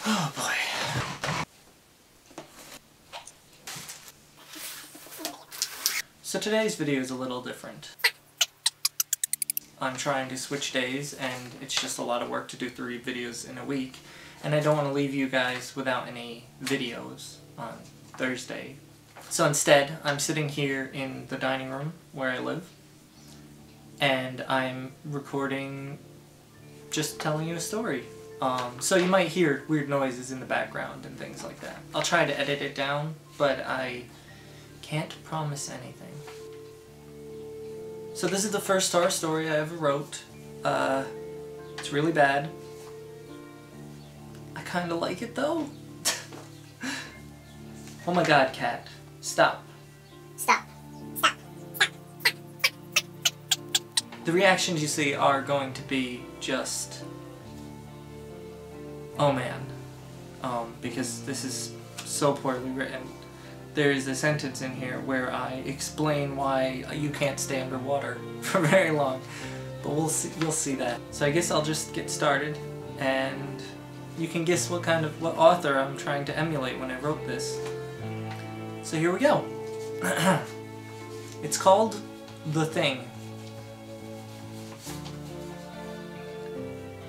Oh boy. So today's video is a little different. I'm trying to switch days and it's just a lot of work to do 3 videos in a week. And I don't want to leave you guys without any videos on Thursday. So instead, I'm sitting here in the dining room where I live. And I'm recording, just telling you a story. So you might hear weird noises in the background and things like that. I'll try to edit it down, but I can't promise anything. So this is the first horror story I ever wrote. It's really bad. I kinda like it though. Oh my god, cat. Stop. Stop. Stop. The reactions you see are going to be just... oh man. Because this is so poorly written. There's a sentence in here where I explain why you can't stay underwater for very long. But we'll see that. So I guess I'll just get started, and you can guess what author I'm trying to emulate when I wrote this. So here we go. It's called The Thing.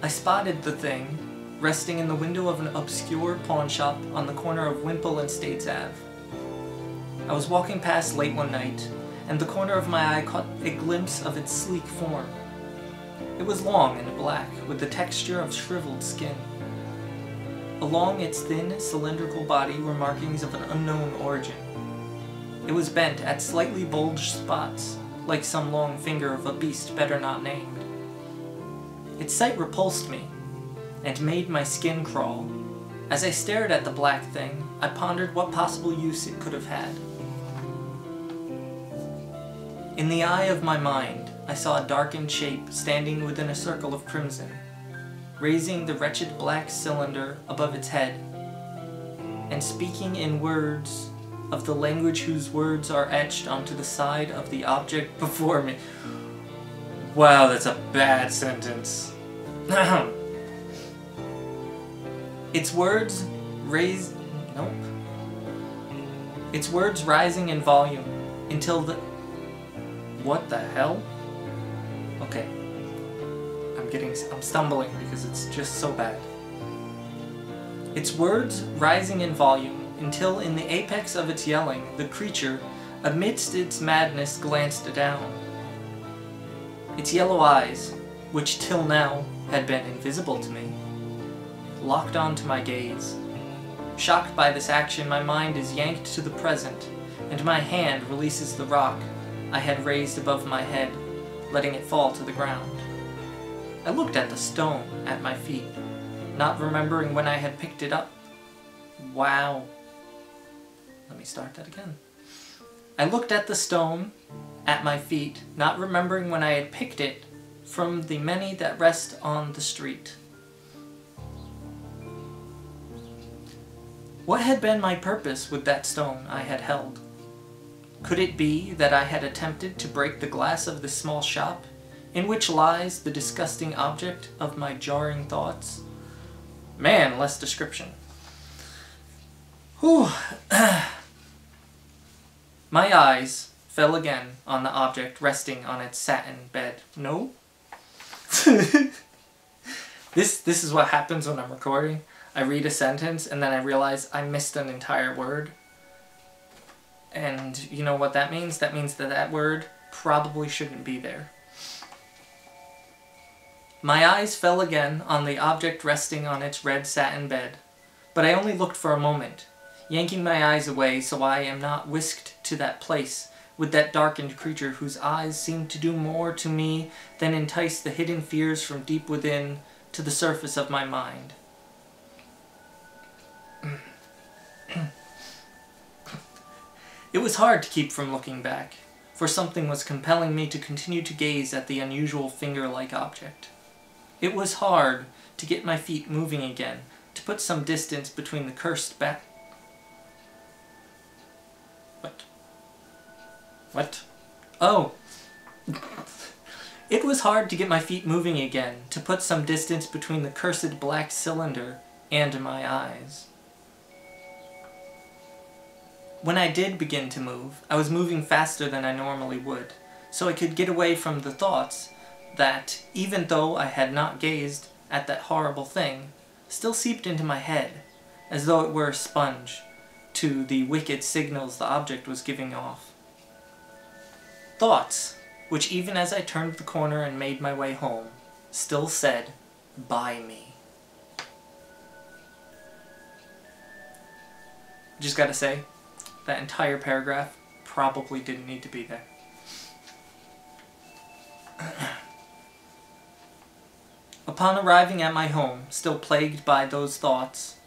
I spotted the thing resting in the window of an obscure pawn shop on the corner of Wimple and States Ave. I was walking past late one night, and the corner of my eye caught a glimpse of its sleek form. It was long and black, with the texture of shriveled skin. Along its thin, cylindrical body were markings of an unknown origin. It was bent at slightly bulged spots, like some long finger of a beast better not named. Its sight repulsed me, and made my skin crawl. As I stared at the black thing, I pondered what possible use it could have had. In the eye of my mind, I saw a darkened shape standing within a circle of crimson, raising the wretched black cylinder above its head, and speaking in words of the language whose words are etched onto the side of the object before me. Wow, that's a bad sentence. Its words rising in volume until the... What the hell? Okay. I'm stumbling because it's just so bad. Its words rising in volume until in the apex of its yelling, the creature, amidst its madness, glanced down. Its yellow eyes, which till now had been invisible to me, locked onto my gaze. Shocked by this action, my mind is yanked to the present, and my hand releases the rock I had raised above my head, letting it fall to the ground. I looked at the stone at my feet, not remembering when I had picked it up. Wow. Let me start that again. I looked at the stone at my feet, not remembering when I had picked it from the many that rest on the street. What had been my purpose with that stone I had held? Could it be that I had attempted to break the glass of this small shop, in which lies the disgusting object of my jarring thoughts? Man, less description. Whew. My eyes fell again on the object resting on its satin bed. No? This is what happens when I'm recording. I read a sentence and then I realize I missed an entire word. And you know what that means? That means that that word probably shouldn't be there. My eyes fell again on the object resting on its red satin bed, but I only looked for a moment, yanking my eyes away so I am not whisked to that place with that darkened creature whose eyes seemed to do more to me than entice the hidden fears from deep within to the surface of my mind. It was hard to keep from looking back, for something was compelling me to continue to gaze at the unusual finger-like object. It was hard to get my feet moving again, to put some distance between the cursed back... What? Oh! It was hard to get my feet moving again, to put some distance between the cursed black cylinder and my eyes. When I did begin to move, I was moving faster than I normally would, so I could get away from the thoughts that, even though I had not gazed at that horrible thing, still seeped into my head, as though it were a sponge, to the wicked signals the object was giving off. Thoughts, which even as I turned the corner and made my way home, still said, "Buy me." Just gotta say, that entire paragraph probably didn't need to be there. Upon arriving at my home, still plagued by those thoughts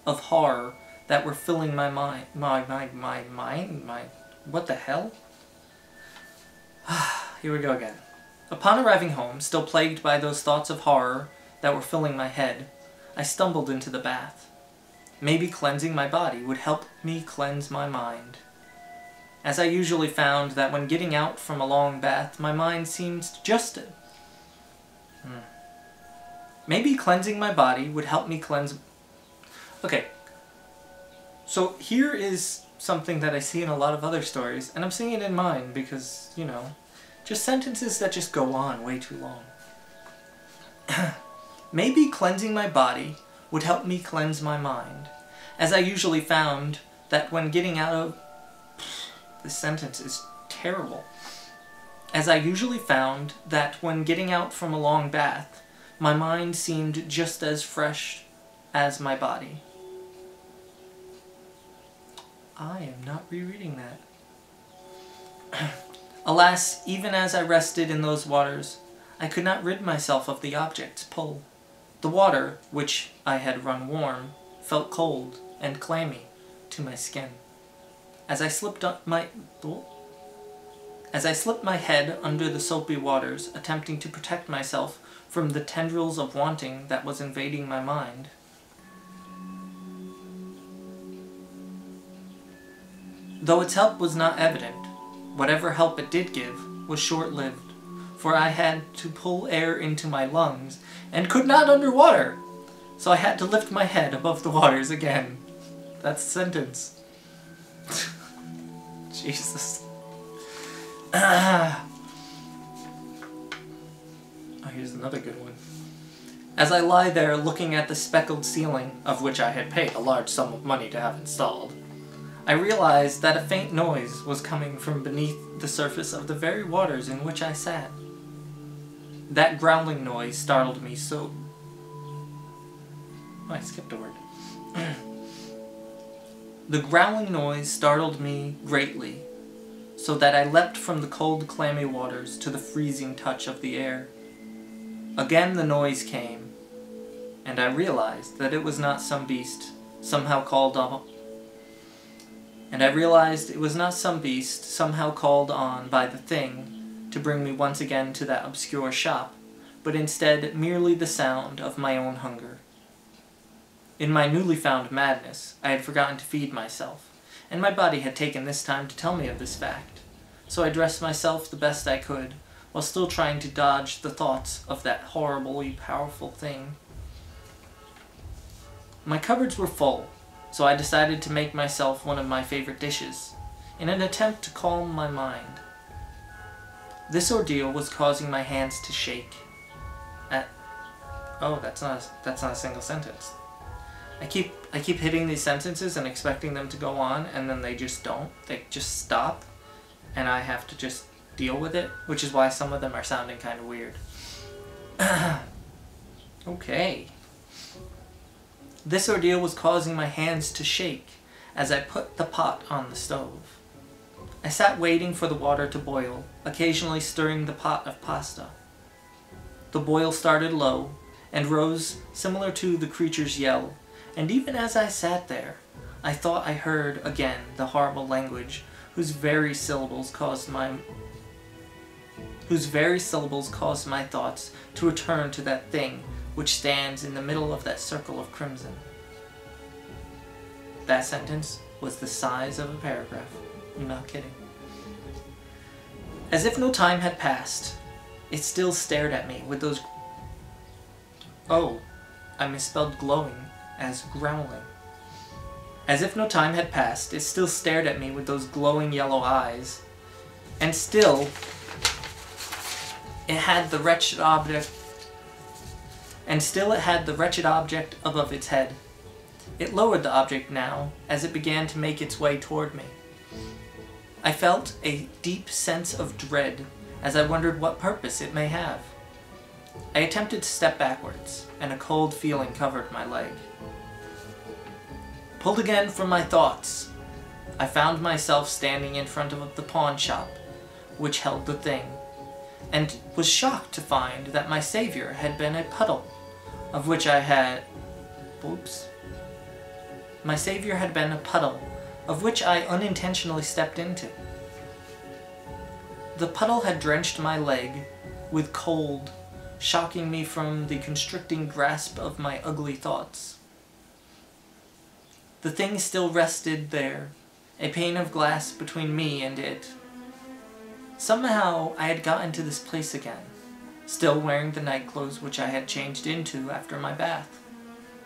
of horror that were filling my mind, what the hell? Here we go again. Upon arriving home, still plagued by those thoughts of horror that were filling my head, I stumbled into the bath. Maybe cleansing my body would help me cleanse my mind, as I usually found that when getting out from a long bath, my mind seemed just... Maybe cleansing my body would help me cleanse... Okay, so here is something that I see in a lot of other stories, and I'm seeing it in mine because, you know, just sentences that just go on way too long. Maybe cleansing my body would help me cleanse my mind, as I usually found that when getting out of... This sentence is terrible. As I usually found that when getting out from a long bath, my mind seemed just as fresh as my body. I am not rereading that. Alas, even as I rested in those waters, I could not rid myself of the object's pull. The water, which I had run warm, felt cold and clammy to my skin. As I slipped my head under the soapy waters, attempting to protect myself from the tendrils of wanting that was invading my mind, though its help was not evident, whatever help it did give was short-lived, for I had to pull air into my lungs and could not underwater, so I had to lift my head above the waters again. That's the sentence. Jesus. Oh, here's another good one. As I lie there looking at the speckled ceiling, of which I had paid a large sum of money to have installed, I realized that a faint noise was coming from beneath the surface of the very waters in which I sat. That growling noise startled me so... Oh, I skipped a word. The growling noise startled me greatly, so that I leapt from the cold, clammy waters to the freezing touch of the air. Again the noise came, and I realized that it was not some beast somehow called on by the thing to bring me once again to that obscure shop, but instead merely the sound of my own hunger. In my newly found madness, I had forgotten to feed myself, and my body had taken this time to tell me of this fact, so I dressed myself the best I could, while still trying to dodge the thoughts of that horribly powerful thing. My cupboards were full, so I decided to make myself one of my favorite dishes, in an attempt to calm my mind. This ordeal was causing my hands to shake. Oh, that's not a single sentence. I keep hitting these sentences and expecting them to go on, and then they just don't. They just stop, and I have to just deal with it, which is why some of them are sounding kind of weird. Okay. This ordeal was causing my hands to shake as I put the pot on the stove. I sat waiting for the water to boil, occasionally stirring the pot of pasta. The boil started low, and rose similar to the creature's yell, and even as I sat there, I thought I heard again the horrible language whose very syllables caused my thoughts to return to that thing which stands in the middle of that circle of crimson. That sentence was the size of a paragraph. I'm not kidding. As if no time had passed, it still stared at me with those... Oh, I misspelled glowing as growling. As if no time had passed, it still stared at me with those glowing yellow eyes. And still, it had the wretched object above its head. It lowered the object now, as it began to make its way toward me. I felt a deep sense of dread, as I wondered what purpose it may have. I attempted to step backwards, and a cold feeling covered my leg. Pulled again from my thoughts, I found myself standing in front of the pawn shop, which held the thing, and was shocked to find that my savior had been a puddle, of which I had... Oops. My savior had been a puddle, of which I unintentionally stepped into. The puddle had drenched my leg with cold, shocking me from the constricting grasp of my ugly thoughts. The thing still rested there, a pane of glass between me and it. Somehow I had gotten to this place again, still wearing the night clothes which I had changed into after my bath.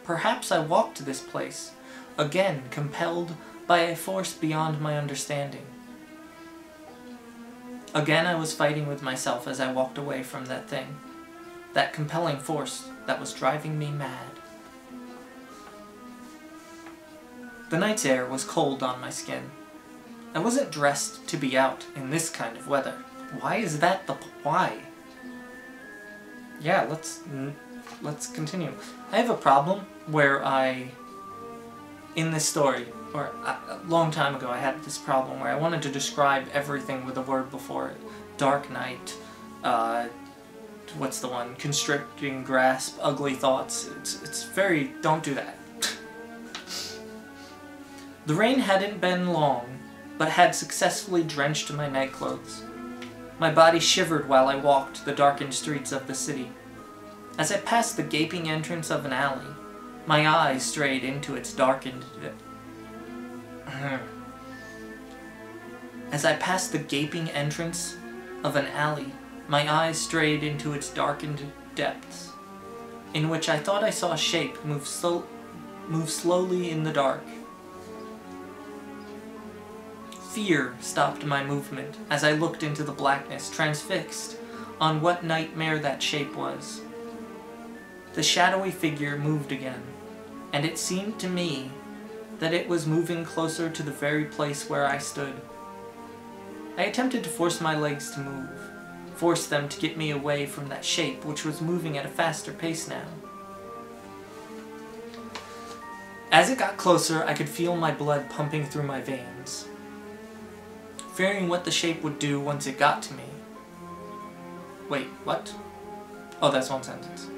Perhaps I walked to this place, again compelled by a force beyond my understanding. Again I was fighting with myself as I walked away from that thing, that compelling force that was driving me mad. The night's air was cold on my skin. I wasn't dressed to be out in this kind of weather. Why is that the why? Yeah, let's continue. I have a problem where in this story, or a long time ago I had this problem where I wanted to describe everything with a word before it. Dark night, what's the one? Constricting grasp, ugly thoughts. It's very, don't do that. The rain hadn't been long, but had successfully drenched my nightclothes. My body shivered while I walked the darkened streets of the city. As I passed the gaping entrance of an alley, my eyes strayed into its darkened As I passed the gaping entrance of an alley, my eyes strayed into its darkened depths, in which I thought I saw a shape move slowly in the dark. Fear stopped my movement as I looked into the blackness, transfixed on what nightmare that shape was. The shadowy figure moved again, and it seemed to me that it was moving closer to the very place where I stood. I attempted to force my legs to move, force them to get me away from that shape which was moving at a faster pace now. As it got closer, I could feel my blood pumping through my veins, fearing what the shape would do once it got to me. Wait, what? Oh, that's one sentence.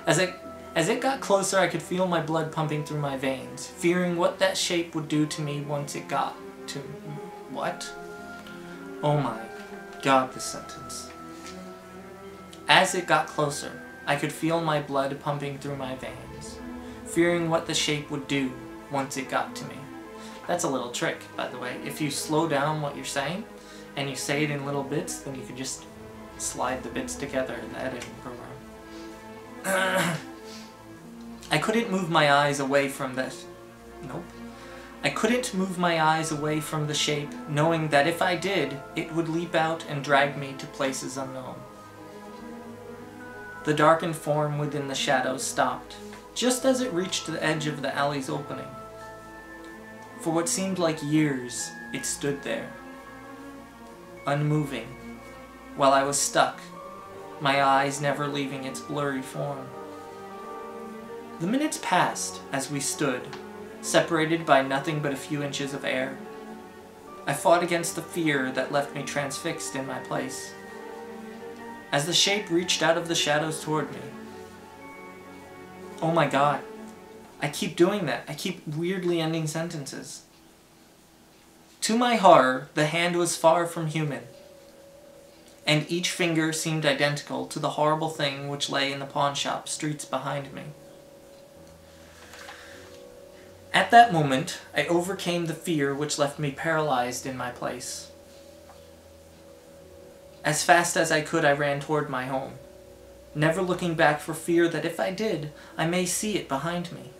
As it got closer, I could feel my blood pumping through my veins, fearing what that shape would do to me once it got to me. What? Oh my God, this sentence. As it got closer, I could feel my blood pumping through my veins, fearing what the shape would do once it got to me. That's a little trick, by the way. If you slow down what you're saying, and you say it in little bits, then you can just slide the bits together in the editing program. I couldn't move my eyes away from this. Nope. I couldn't move my eyes away from the shape, knowing that if I did, it would leap out and drag me to places unknown. The darkened form within the shadows stopped, just as it reached the edge of the alley's opening. For what seemed like years, it stood there, unmoving, while I was stuck, my eyes never leaving its blurry form. The minutes passed as we stood, separated by nothing but a few inches of air. I fought against the fear that left me transfixed in my place. As the shape reached out of the shadows toward me. Oh my God. I keep doing that. I keep weirdly ending sentences. To my horror, the hand was far from human, and each finger seemed identical to the horrible thing which lay in the pawnshop streets behind me. At that moment, I overcame the fear which left me paralyzed in my place. As fast as I could, I ran toward my home. never looking back for fear that if I did, I may see it behind me,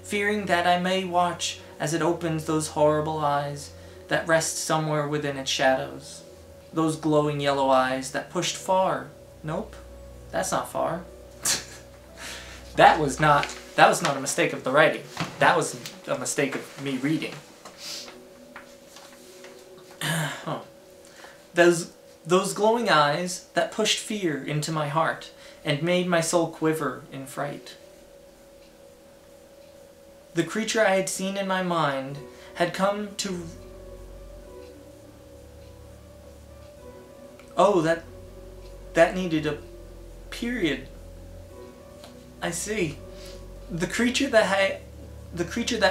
fearing that I may watch as it opens those horrible eyes that rest somewhere within its shadows, those glowing yellow eyes that pushed far. Nope, that's not far. That was not a mistake of the writing. That was a mistake of me reading. Oh. Those glowing eyes that pushed fear into my heart and made my soul quiver in fright. The creature I had seen in my mind had come to... Oh, that needed a period. I see. The creature that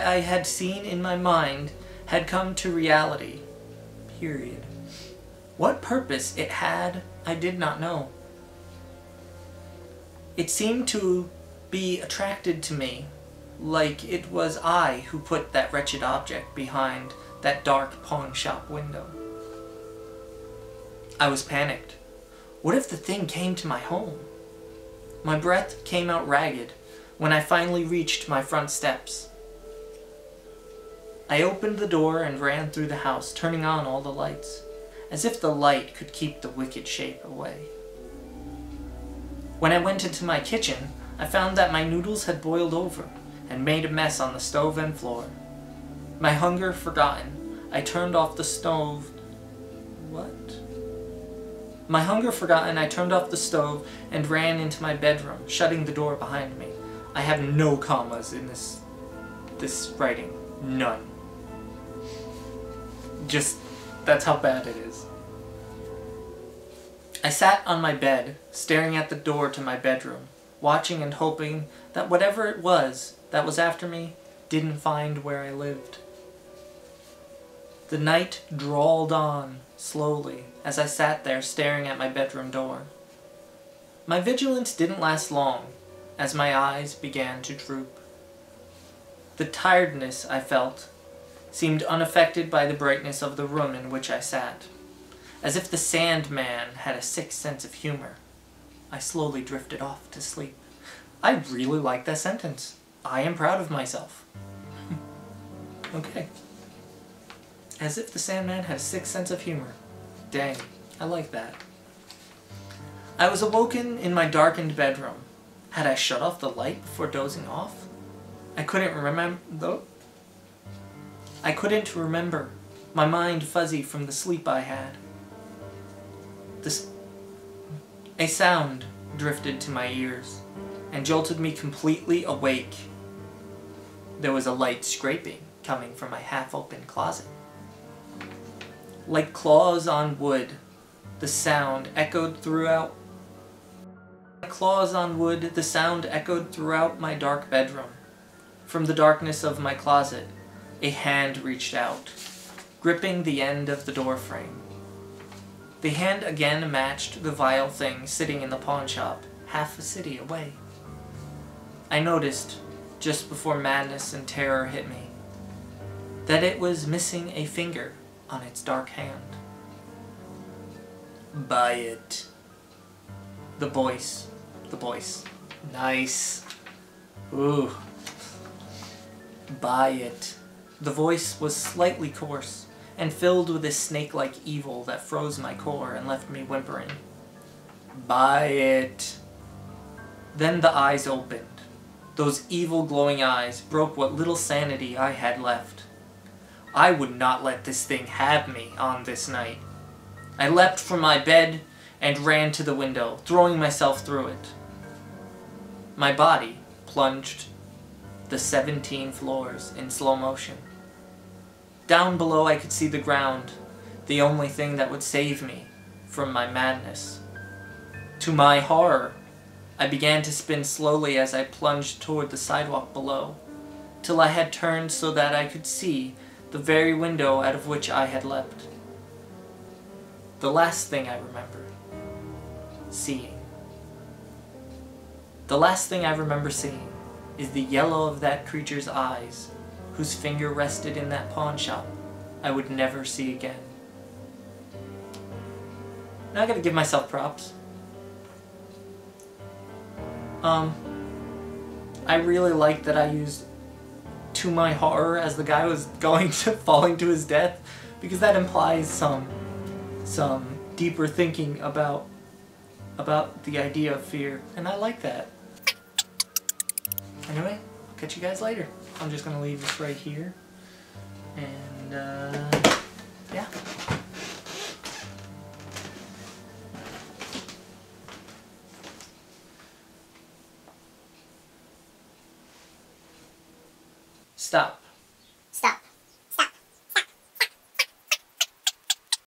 I had seen in my mind had come to reality. Period. What purpose it had, I did not know. It seemed to be attracted to me, like it was I who put that wretched object behind that dark pawn shop window. I was panicked. What if the thing came to my home? My breath came out ragged when I finally reached my front steps. I opened the door and ran through the house, turning on all the lights, as if the light could keep the wicked shape away. When I went into my kitchen, I found that my noodles had boiled over and made a mess on the stove and floor. My hunger forgotten, I turned off the stove... What? My hunger forgotten, I turned off the stove and ran into my bedroom, shutting the door behind me. I have no commas in this writing. None. Just, that's how bad it is. I sat on my bed, staring at the door to my bedroom, watching and hoping that whatever it was that was after me didn't find where I lived. The night drawled on slowly as I sat there staring at my bedroom door. My vigilance didn't last long as my eyes began to droop. The tiredness I felt seemed unaffected by the brightness of the room in which I sat, as if the Sandman had a sick sense of humor. I slowly drifted off to sleep. I really like that sentence. I am proud of myself. Okay. As if the Sandman had a sick sense of humor. Dang, I like that. I was awoken in my darkened bedroom. Had I shut off the light before dozing off? I couldn't remember, though. I couldn't remember, my mind fuzzy from the sleep I had. A sound drifted to my ears and jolted me completely awake. There was a light scraping coming from my half-open closet. Like claws on wood, the sound echoed throughout. Like claws on wood, the sound echoed throughout my dark bedroom. From the darkness of my closet, a hand reached out, gripping the end of the doorframe. The hand again matched the vile thing sitting in the pawn shop, half a city away. I noticed, just before madness and terror hit me, that it was missing a finger on its dark hand. Buy it. The voice. Nice. Ooh. Buy it. The voice was slightly coarse, and filled with a snake-like evil that froze my core and left me whimpering. Buy it. Then the eyes opened. Those evil glowing eyes broke what little sanity I had left. I would not let this thing have me on this night. I leapt from my bed and ran to the window, throwing myself through it. My body plunged the 17 floors in slow motion. Down below I could see the ground, the only thing that would save me from my madness. To my horror, I began to spin slowly as I plunged toward the sidewalk below, till I had turned so that I could see the very window out of which I had leapt. The last thing I remember seeing. The last thing I remember seeing is the yellow of that creature's eyes, whose finger rested in that pawn shop I would never see again. Now I gotta give myself props. I really like that I used "to my horror" as the guy was going to falling to his death, because that implies some deeper thinking about the idea of fear, and I like that. Anyway, I'll catch you guys later. I'm just gonna leave this right here, and yeah. Stop.